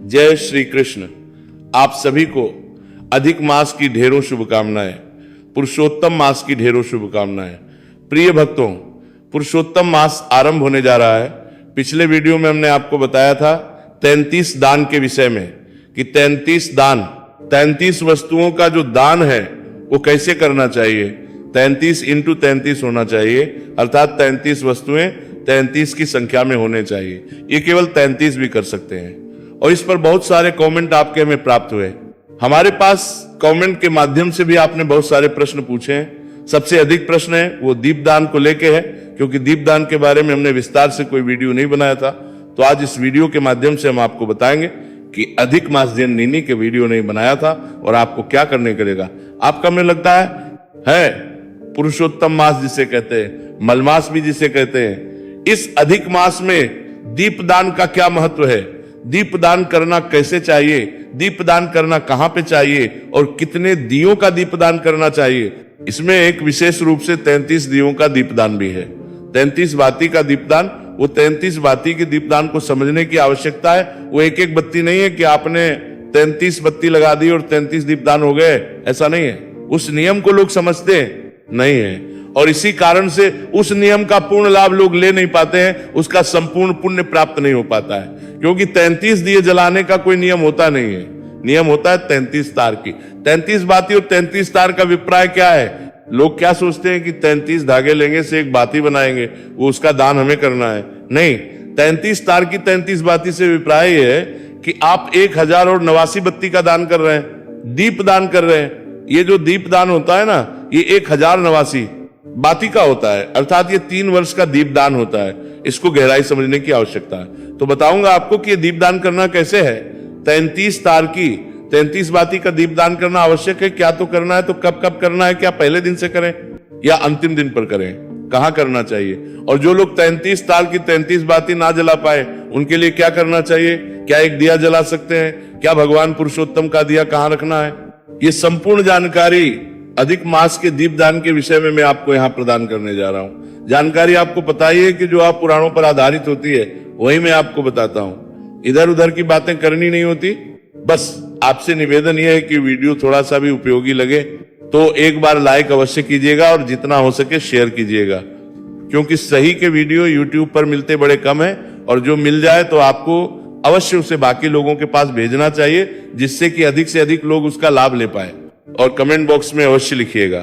जय श्री कृष्ण। आप सभी को अधिक मास की ढेरों शुभकामनाएं, पुरुषोत्तम मास की ढेरों शुभकामनाएं। प्रिय भक्तों, पुरुषोत्तम मास आरंभ होने जा रहा है। पिछले वीडियो में हमने आपको बताया था 33 दान के विषय में कि 33 दान, 33 वस्तुओं का जो दान है वो कैसे करना चाहिए। 33 इंटू 33 होना चाहिए, अर्थात 33 वस्तुएं 33 की संख्या में होने चाहिए। ये केवल 33 भी कर सकते हैं। और इस पर बहुत सारे कमेंट आपके हमें प्राप्त हुए। हमारे पास कमेंट के माध्यम से भी आपने बहुत सारे प्रश्न पूछे हैं। सबसे अधिक प्रश्न है वो दीपदान को लेके है, क्योंकि दीपदान के बारे में हमने विस्तार से कोई वीडियो नहीं बनाया था। तो आज इस वीडियो के माध्यम से हम आपको बताएंगे कि अधिक मास दिन नीनी के वीडियो नहीं बनाया था और आपको क्या करने करेगा। आपका मुझे लगता है पुरुषोत्तम मास जिसे कहते हैं, मलमास भी जिसे कहते हैं, इस अधिक मास में दीपदान का क्या महत्व है, दीपदान करना कैसे चाहिए, दीपदान करना कहां पे चाहिए और कितने दियों का दीपदान करना चाहिए। इसमें एक विशेष रूप से 33 दियों का दीपदान भी है। 33 बाती का दीपदान, वो 33 बाती के दीपदान को समझने की आवश्यकता है। वो एक एक बत्ती नहीं है कि आपने 33 बत्ती लगा दी और 33 दीपदान हो गए, ऐसा नहीं है। उस नियम को लोग समझते नहीं है और इसी कारण से उस नियम का पूर्ण लाभ लोग ले नहीं पाते हैं, उसका संपूर्ण पुण्य प्राप्त नहीं हो पाता है। क्योंकि 33 दिए जलाने का कोई नियम होता नहीं है। नियम होता है 33 तार की। 33 बाती और 33 तार का अभिप्राय क्या है? लोग क्या सोचते हैं कि 33 धागे लेंगे से एक बाती बनाएंगे, वो उसका दान हमें करना है। नहीं, 33 तार की 33 बाती से अभिप्राय ये है कि आप 1089 बत्ती का दान कर रहे हैं, दीप दान कर रहे हैं। ये जो दीप दान होता है ना, ये 1089 बाती का होता है, अर्थात ये 3 वर्ष का दीपदान होता है। इसको गहराई समझने की आवश्यकता है। तो बताऊंगा आपको कि ये दीपदान करना कैसे है। 33 तार की 33 बाती का दीपदान करना आवश्यक है। क्या तो करना है, तो कब कब करना है? क्या पहले दिन से करें या अंतिम दिन पर करें? कहां करना चाहिए? और जो लोग 33 तार की 33 बाती ना जला पाए, उनके लिए क्या करना चाहिए? क्या एक दिया जला सकते हैं? क्या भगवान पुरुषोत्तम का दिया कहां रखना है? ये संपूर्ण जानकारी अधिक मास के दीपदान के विषय में मैं आपको यहां प्रदान करने जा रहा हूं। जानकारी आपको पता ही है कि जो आप पुराणों पर आधारित होती है वही मैं आपको बताता हूं। इधर उधर की बातें करनी नहीं होती। बस आपसे निवेदन यह है कि वीडियो थोड़ा सा भी उपयोगी लगे तो एक बार लाइक अवश्य कीजिएगा और जितना हो सके शेयर कीजिएगा, क्योंकि सही के वीडियो यूट्यूब पर मिलते बड़े कम है और जो मिल जाए तो आपको अवश्य उसे बाकी लोगों के पास भेजना चाहिए, जिससे कि अधिक से अधिक लोग उसका लाभ ले पाए। और कमेंट बॉक्स में अवश्य लिखिएगा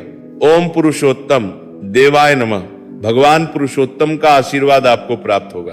ओम पुरुषोत्तम देवाय नमः। भगवान पुरुषोत्तम का आशीर्वाद आपको प्राप्त होगा।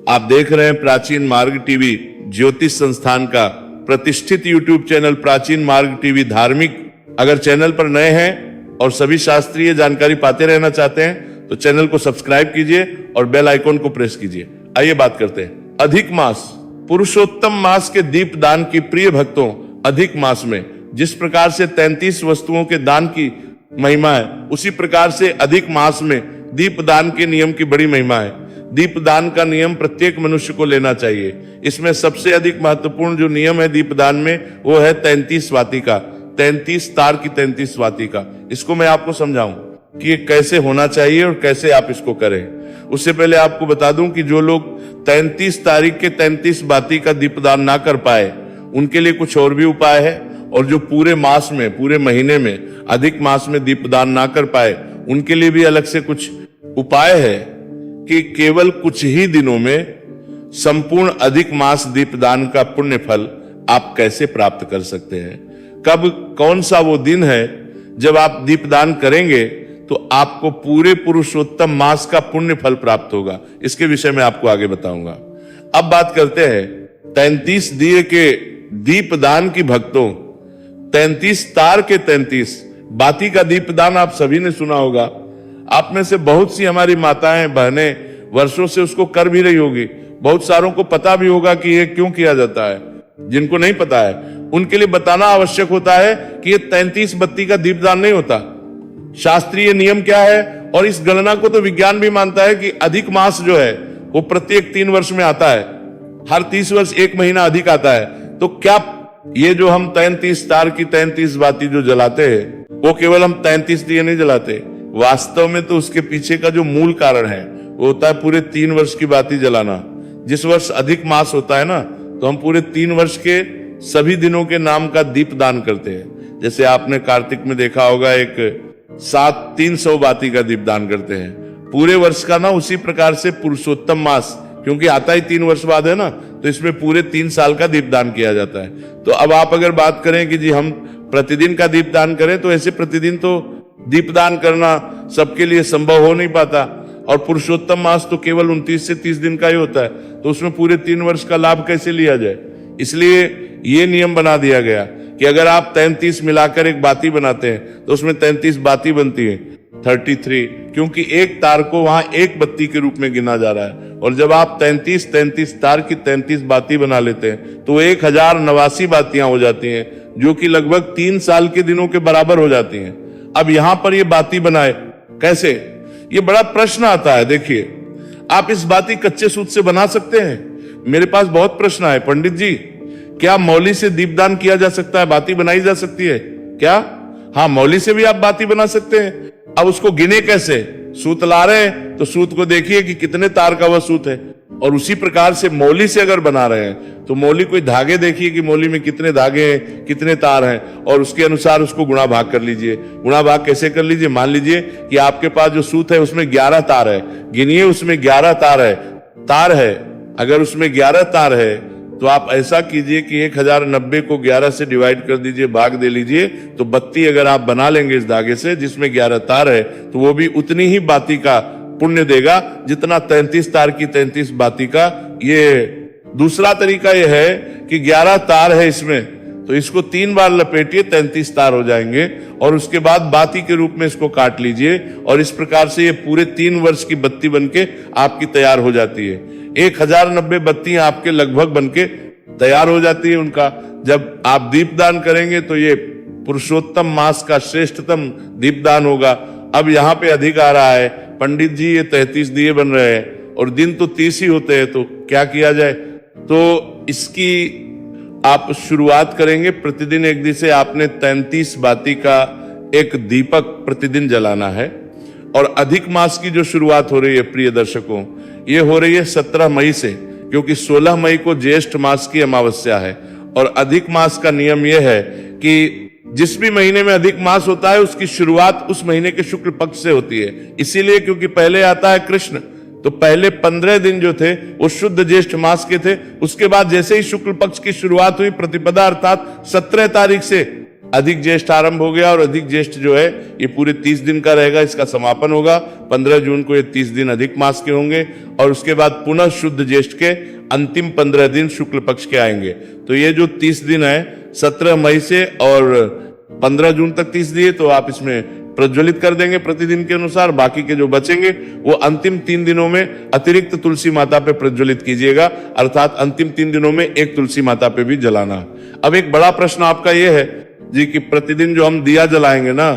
आप देख रहे हैं प्राचीन मार्ग टीवी, ज्योतिष संस्थान का प्रतिष्ठित यूट्यूब चैनल प्राचीन मार्ग टीवी धार्मिक। अगर चैनल पर नए हैं और सभी शास्त्रीय जानकारी पाते रहना चाहते हैं तो चैनल को सब्सक्राइब कीजिए और बेल आइकॉन को प्रेस कीजिए। आइए बात करते हैं अधिक मास, पुरुषोत्तम मास के दीपदान की। प्रिय भक्तों, अधिक मास में जिस प्रकार से 33 वस्तुओं के दान की महिमा है, उसी प्रकार से अधिक मास में दीपदान के नियम की बड़ी महिमा है। दीपदान का नियम प्रत्येक मनुष्य को लेना चाहिए। इसमें सबसे अधिक महत्वपूर्ण जो नियम है दीपदान में, वो है 33 वाती का, 33 तार की 33 वाती का। इसको मैं आपको समझाऊं कि ये कैसे होना चाहिए और कैसे आप इसको करें। उससे पहले आपको बता दूं कि जो लोग 33 तारीख के 33 बाती का दीपदान ना कर पाए, उनके लिए कुछ और भी उपाय है। और जो पूरे मास में, पूरे महीने में अधिक मास में दीपदान ना कर पाए, उनके लिए भी अलग से कुछ उपाय है कि केवल कुछ ही दिनों में संपूर्ण अधिक मास दीपदान का पुण्य फल आप कैसे प्राप्त कर सकते हैं। कब, कौन सा वो दिन है जब आप दीपदान करेंगे तो आपको पूरे पुरुषोत्तम मास का पुण्य फल प्राप्त होगा। इसके विषय में आपको आगे बताऊंगा। अब बात करते हैं 33 दिए के दीपदान की। भक्तों, 33 तार के 33 बाती का दीपदान आप सभी ने सुना होगा। आप में से बहुत सी हमारी माताएं बहनें वर्षों से उसको कर भी रही होगी। बहुत सारों को पता भी होगा कि ये क्यों किया जाता है। जिनको नहीं पता है उनके लिए बताना आवश्यक होता है कि ये 33 बत्ती का दीपदान नहीं होता। शास्त्रीय नियम क्या है, और इस गणना को तो विज्ञान भी मानता है कि अधिक मास जो है वो प्रत्येक 3 वर्ष में आता है। हर 30 वर्ष 1 महीना अधिक आता है। तो क्या ये जो हम 33 तार की 33 बाती जो जलाते हैं, वो केवल हम 33 दिए नहीं जलाते। वास्तव में तो उसके पीछे का जो मूल कारण है वो होता है पूरे 3 वर्ष की बाती जलाना। जिस वर्ष अधिक मास होता है ना, तो हम पूरे 3 वर्ष के सभी दिनों के नाम का दीप दान करते हैं। जैसे आपने कार्तिक में देखा होगा, एक 300 बाती का दीप दान करते हैं पूरे वर्ष का ना। उसी प्रकार से पुरुषोत्तम मास, क्योंकि आता ही 3 वर्ष बाद है ना, तो इसमें पूरे 3 साल का दीपदान किया जाता है। तो अब आप अगर बात करें कि जी हम प्रतिदिन का दीपदान करें, तो ऐसे प्रतिदिन तो दीपदान करना सबके लिए संभव हो नहीं पाता, और पुरुषोत्तम मास तो केवल 29 से 30 दिन का ही होता है, तो उसमें पूरे 3 वर्ष का लाभ कैसे लिया जाए। इसलिए ये नियम बना दिया गया कि अगर आप 33 मिलाकर एक बाती बनाते हैं तो उसमें 33 बाती बनती है, 33, क्योंकि एक तार को वहां एक बत्ती के रूप में गिना जा रहा है। और जब आप 33 तार की 33 बाती बना लेते हैं तो 1089 बातियां हो जाती हैं, जो कि लगभग 3 साल के दिनों के बराबर हो जाती हैं। अब यहां पर ये बाती बनाए कैसे, ये बड़ा प्रश्न आता है। देखिए, आप इस बाती कच्चे सूत से बना सकते हैं? मेरे पास बहुत प्रश्न आए, पंडित जी क्या मौली से दीपदान किया जा सकता है, बाती बनाई जा सकती है क्या? हाँ, मौली से भी आप बाती बना सकते हैं। अब उसको गिने कैसे? सूत ला रहे हैं तो सूत को देखिए कि कितने तार का वह सूत है, और उसी प्रकार से मौली से अगर बना रहे हैं तो मौली कोई धागे देखिए कि मौली में कितने धागे हैं, कितने तार हैं, और उसके अनुसार उसको गुणा भाग कर लीजिए। गुणा भाग कैसे कर लीजिए? मान लीजिए कि आपके पास जो सूत है उसमें 11 तार है, गिनिए उसमें 11 तार है। अगर उसमें 11 तार है तो आप ऐसा कीजिए कि 1090 को 11 से डिवाइड कर दीजिए, भाग दे लीजिए, तो बत्ती अगर आप बना लेंगे इस धागे से जिसमें 11 तार है, तो वो भी उतनी ही बाती का पुण्य देगा जितना 33 तार की 33 बाती का। ये दूसरा तरीका ये है कि 11 तार है इसमें, तो इसको 3 बार लपेटिए, 33 तार हो जाएंगे, और उसके बाद बाती के रूप में इसको काट लीजिए, और इस प्रकार से ये पूरे 3 वर्ष की बत्ती बनके आपकी तैयार हो जाती है। 1090 बत्तियां आपके लगभग बनके तैयार हो जाती है उनका। जब आप दीपदान करेंगे तो ये पुरुषोत्तम मास का श्रेष्ठतम दीपदान होगा। अब यहाँ पे अधिक आ रहा है, पंडित जी ये 33 दिए बन रहे हैं और दिन तो 30 ही होते हैं, तो क्या किया जाए? तो इसकी आप शुरुआत करेंगे प्रतिदिन एक दिन से। आपने 33 बाती का एक दीपक प्रतिदिन जलाना है। और अधिक मास की जो शुरुआत हो रही है प्रिय दर्शकों, ये हो रही है 17 मई से, क्योंकि 16 मई को ज्येष्ठ मास की अमावस्या है। और अधिक मास का नियम यह है कि जिस भी महीने में अधिक मास होता है उसकी शुरुआत उस महीने के शुक्ल पक्ष से होती है। इसीलिए क्योंकि पहले आता है कृष्ण, तो पहले 15 दिन जो थे वो शुद्ध ज्येष्ठ मास के थे। उसके बाद जैसे ही शुक्ल पक्ष की शुरुआत हुई, प्रतिपदा अर्थात 17 तारीख से अधिक ज्येष्ठ आरंभ हो गया, और अधिक ज्येष्ठ जो है ये पूरे 30 दिन का रहेगा, इसका समापन होगा 15 जून को। ये 30 दिन अधिक मास के होंगे, और उसके बाद पुनः शुद्ध ज्येष्ठ के अंतिम 15 दिन शुक्ल पक्ष के आएंगे। तो ये जो 30 दिन है 17 मई से और 15 जून तक 30 दिए, तो आप इसमें प्रज्वलित कर देंगे प्रतिदिन के अनुसार। बाकी के जो बचेंगे वो अंतिम 3 दिनों में अतिरिक्त तुलसी माता पे प्रज्वलित कीजिएगा, अर्थात अंतिम 3 दिनों में एक तुलसी माता पे भी जलाना। अब एक बड़ा प्रश्न आपका ये है जी कि प्रतिदिन जो हम दिया जलाएंगे ना,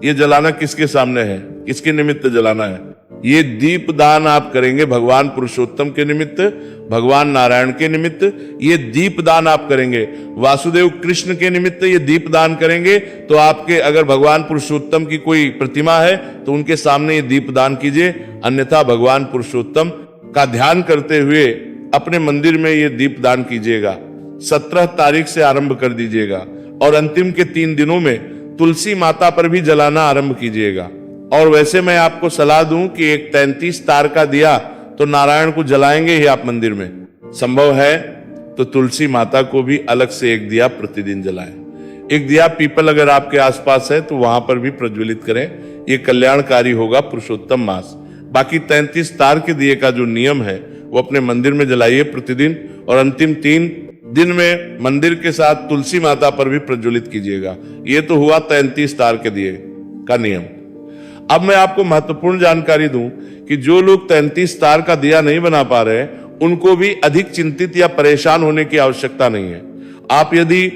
ये जलाना किसके सामने है, किसके निमित्त जलाना है? ये दीप दान आप करेंगे भगवान पुरुषोत्तम के निमित्त, भगवान नारायण के निमित्त। ये दीप दान आप करेंगे वासुदेव कृष्ण के निमित्त, ये दीप दान करेंगे। तो आपके अगर भगवान पुरुषोत्तम की कोई प्रतिमा है तो उनके सामने ये दीप दान कीजिए, अन्यथा भगवान पुरुषोत्तम का ध्यान करते हुए अपने मंदिर में ये दीप दान कीजिएगा। 17 तारीख से आरंभ कर दीजिएगा, और अंतिम के 3 दिनों में तुलसी माता पर भी जलाना आरंभ कीजिएगा। और वैसे मैं आपको सलाह दूं कि एक 33 तार का दिया तो नारायण को जलाएंगे ही आप मंदिर में, संभव है तो तुलसी माता को भी अलग से एक दिया प्रतिदिन जलाएं। एक दिया पीपल अगर आपके आसपास है तो वहां पर भी प्रज्वलित करें, ये कल्याणकारी होगा पुरुषोत्तम मास। बाकी 33 तार के दिए का जो नियम है वो अपने मंदिर में जलाइए प्रतिदिन, और अंतिम 3 दिन में मंदिर के साथ तुलसी माता पर भी प्रज्वलित कीजिएगा। ये तो हुआ 33 तार के दिए का नियम। अब मैं आपको महत्वपूर्ण जानकारी दूं कि जो लोग 33 तार का दिया नहीं बना पा रहे उनको भी अधिक चिंतित या परेशान होने की आवश्यकता नहीं है। आप यदि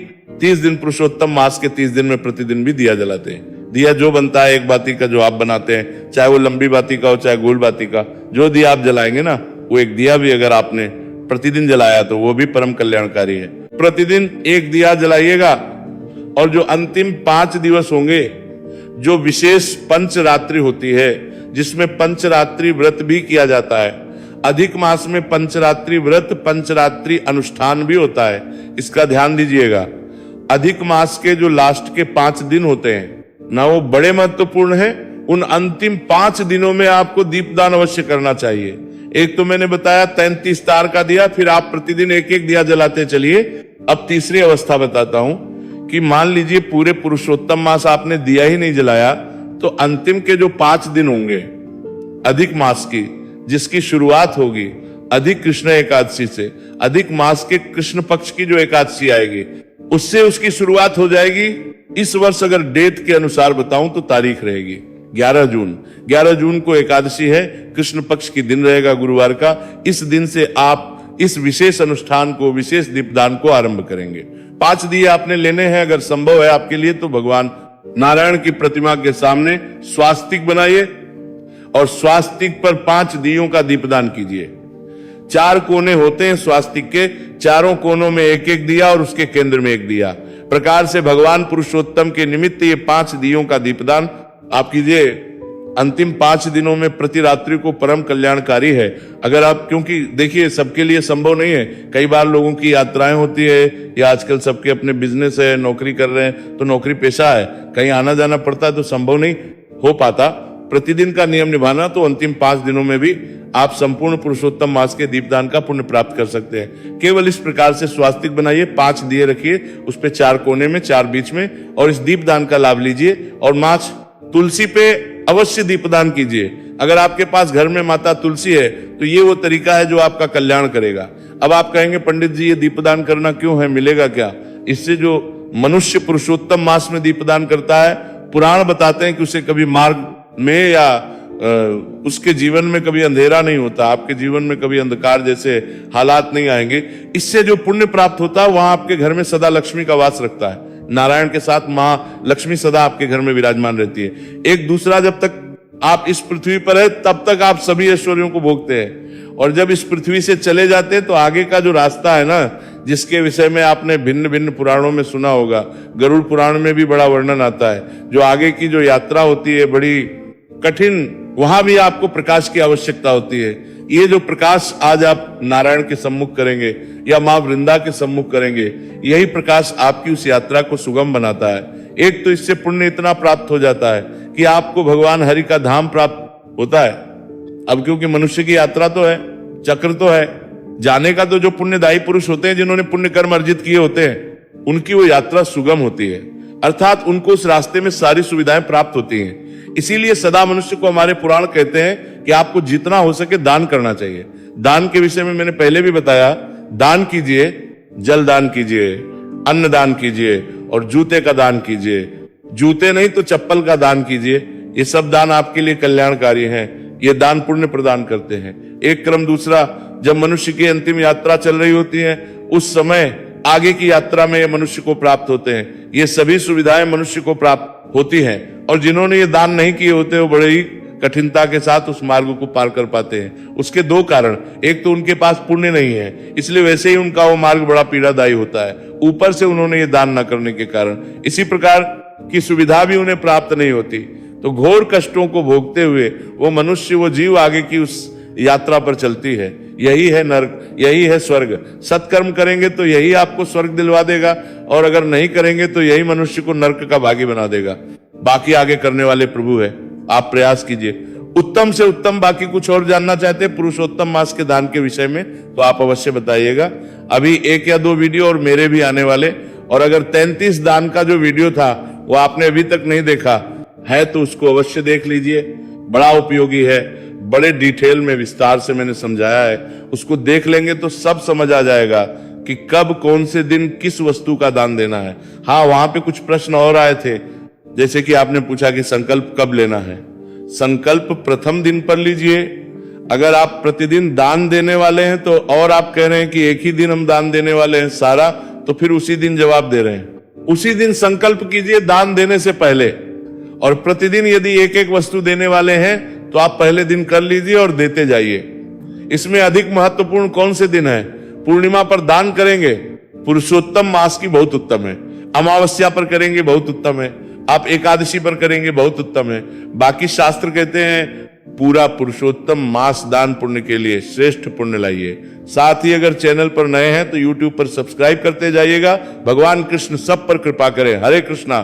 30 दिन पुरुषोत्तम मास के 30 दिन में प्रतिदिन भी दिया जलाते हैं, दिया जो बनता है एक बाती का जो आप बनाते हैं, चाहे वो लंबी बाती का हो चाहे गोल बाती का, जो दिया आप जलाएंगे ना, वो एक दिया भी अगर आपने प्रतिदिन जलाया तो वो भी परम कल्याणकारी है। प्रतिदिन एक दिया जलाइएगा, और जो अंतिम 5 दिवस होंगे, जो विशेष पंचरात्रि होती है जिसमें पंचरात्रि व्रत भी किया जाता है। अधिक मास में पंचरात्रि व्रत, पंचरात्रि अनुष्ठान भी होता है, इसका ध्यान दीजिएगा। अधिक मास के जो लास्ट के 5 दिन होते हैं ना, वो बड़े महत्वपूर्ण है। उन अंतिम 5 दिनों में आपको दीपदान अवश्य करना चाहिए। एक तो मैंने बताया 33 तार का दिया, फिर आप प्रतिदिन एक एक दिया जलाते चलिए। अब तीसरी अवस्था बताता हूं कि मान लीजिए पूरे पुरुषोत्तम मास आपने दिया ही नहीं जलाया, तो अंतिम के जो 5 दिन होंगे अधिक मास की, जिसकी शुरुआत होगी अधिक कृष्ण एकादशी से, अधिक मास के कृष्ण पक्ष की जो एकादशी आएगी उससे उसकी शुरुआत हो जाएगी। इस वर्ष अगर डेट के अनुसार बताऊं तो तारीख रहेगी 11 जून। 11 जून को एकादशी है, कृष्ण पक्ष की दिन रहेगा गुरुवार का। इस दिन से आप इस विशेष अनुष्ठान को, विशेष दीपदान को आरंभ करेंगे। 5 दिए आपने लेने हैं, अगर संभव है आपके लिए तो भगवान नारायण की प्रतिमा के सामने स्वास्तिक बनाइए और स्वास्तिक पर 5 दियों का दीपदान कीजिए। 4 कोने होते हैं स्वास्तिक के, चारों कोनों में एक एक दिया और उसके केंद्र में एक दिया। प्रकार से भगवान पुरुषोत्तम के निमित्त ये 5 दियों का दीपदान आप कीजिए। अंतिम 5 दिनों में प्रति रात्रि को परम कल्याणकारी है। अगर आप, क्योंकि देखिए सबके लिए संभव नहीं है, कई बार लोगों की यात्राएं होती है या आजकल सबके अपने बिजनेस है, नौकरी कर रहे हैं तो नौकरी पेशा है, कहीं आना जाना पड़ता है तो संभव नहीं हो पाता प्रतिदिन का नियम निभाना। तो अंतिम 5 दिनों में भी आप संपूर्ण पुरुषोत्तम मास के दीपदान का पुण्य प्राप्त कर सकते हैं। केवल इस प्रकार से स्वास्तिक बनाइए, 5 दिए रखिए, उस पे 4 कोने में, 4 बीच में, और इस दीपदान का लाभ लीजिए। और माच तुलसी पे अवश्य दीपदान कीजिए। अगर आपके पास घर में माता तुलसी है तो ये वो तरीका है जो आपका कल्याण करेगा। अब आप कहेंगे पंडित जी ये दीपदान करना क्यों है, मिलेगा क्या? इससे जो मनुष्य पुरुषोत्तम मास में दीपदान करता है, पुराण बताते हैं कि उसे कभी मार्ग में या उसके जीवन में कभी अंधेरा नहीं होता, आपके जीवन में कभी अंधकार जैसे हालात नहीं आएंगे। इससे जो पुण्य प्राप्त होता है वहां आपके घर में सदा लक्ष्मी का वास रखता है। नारायण के साथ मां लक्ष्मी सदा आपके घर में विराजमान रहती है। एक दूसरा, जब तक आप इस पृथ्वी पर है तब तक आप सभी ऐश्वर्यों को भोगते हैं, और जब इस पृथ्वी से चले जाते हैं तो आगे का जो रास्ता है ना, जिसके विषय में आपने भिन्न भिन्न पुराणों में सुना होगा, गरुड़ पुराण में भी बड़ा वर्णन आता है, जो आगे की जो यात्रा होती है बड़ी कठिन, वहां भी आपको प्रकाश की आवश्यकता होती है। ये जो प्रकाश आज आप नारायण के सम्मुख करेंगे या मां वृंदा के सम्मुख करेंगे, यही प्रकाश आपकी उस यात्रा को सुगम बनाता है। एक तो इससे पुण्य इतना प्राप्त हो जाता है कि आपको भगवान हरि का धाम प्राप्त होता है। अब क्योंकि मनुष्य की यात्रा तो है, चक्र तो है, जाने का तो जो पुण्यदायी पुरुष होते हैं, जिन्होंने पुण्य कर्म अर्जित किए होते हैं, उनकी वो यात्रा सुगम होती है, अर्थात उनको उस रास्ते में सारी सुविधाएं प्राप्त होती हैं। इसीलिए सदा मनुष्य को हमारे पुराण कहते हैं कि आपको जितना हो सके दान करना चाहिए। दान के विषय में मैंने पहले भी बताया, दान कीजिए, जल दान कीजिए, अन्न दान कीजिए और जूते का दान कीजिए। जूते नहीं तो चप्पल का दान कीजिए। ये सब दान आपके लिए कल्याणकारी हैं, ये दान पुण्य प्रदान करते हैं। एक क्रम। दूसरा, जब मनुष्य की अंतिम यात्रा चल रही होती है उस समय आगे की यात्रा में ये मनुष्य को प्राप्त होते हैं। ये सभी सुविधाएं मनुष्य को प्राप्त होती हैं, और जिन्होंने ये दान नहीं किए होते वो बड़े ही कठिनता के साथ उस मार्ग को पार कर पाते हैं। उसके 2 कारण, एक तो उनके पास पुण्य नहीं है, इसलिए वैसे ही उनका वो मार्ग बड़ा पीड़ादायी होता है, ऊपर से उन्होंने ये दान न करने के कारण इसी प्रकार की सुविधा भी उन्हें प्राप्त नहीं होती। तो घोर कष्टों को भोगते हुए वो मनुष्य, वो जीव आगे की उस यात्रा पर चलती है। यही है नरक, यही है स्वर्ग। सत्कर्म करेंगे तो यही आपको स्वर्ग दिलवा देगा, और अगर नहीं करेंगे तो यही मनुष्य को नरक का भागी बना देगा। बाकी आगे करने वाले प्रभु है, आप प्रयास कीजिए। उत्तम से उत्तम बाकी कुछ और जानना चाहते हैं पुरुषोत्तम मास के दान के विषय में तो आप अवश्य बताइएगा। अभी 1 या 2 वीडियो और मेरे भी आने वाले, और अगर 33 दान का जो वीडियो था वो आपने अभी तक नहीं देखा है तो उसको अवश्य देख लीजिए, बड़ा उपयोगी है, बड़े डिटेल में विस्तार से मैंने समझाया है। उसको देख लेंगे तो सब समझ आ जाएगा कि कब कौन से दिन किस वस्तु का दान देना है। हाँ, वहां पे कुछ प्रश्न और आए थे, जैसे कि आपने पूछा कि संकल्प कब लेना है। संकल्प प्रथम दिन पर लीजिए। अगर आप प्रतिदिन दान देने वाले हैं तो, और आप कह रहे हैं कि एक ही दिन हम दान देने वाले हैं सारा, तो फिर उसी दिन जवाब दे रहे हैं। उसी दिन संकल्प कीजिए दान देने से पहले, और प्रतिदिन यदि एक एक वस्तु देने वाले हैं तो आप पहले दिन कर लीजिए और देते जाइए। इसमें अधिक महत्वपूर्ण कौन से दिन है? पूर्णिमा पर दान करेंगे, पुरुषोत्तम मास की बहुत उत्तम है। अमावस्या पर करेंगे, बहुत उत्तम है। आप एकादशी पर करेंगे, बहुत उत्तम है। बाकी शास्त्र कहते हैं पूरा पुरुषोत्तम मास दान पुण्य के लिए श्रेष्ठ पुण्य लाइए। साथ ही अगर चैनल पर नए हैं तो YouTube पर सब्सक्राइब करते जाइएगा। भगवान कृष्ण सब पर कृपा करें। हरे कृष्णा।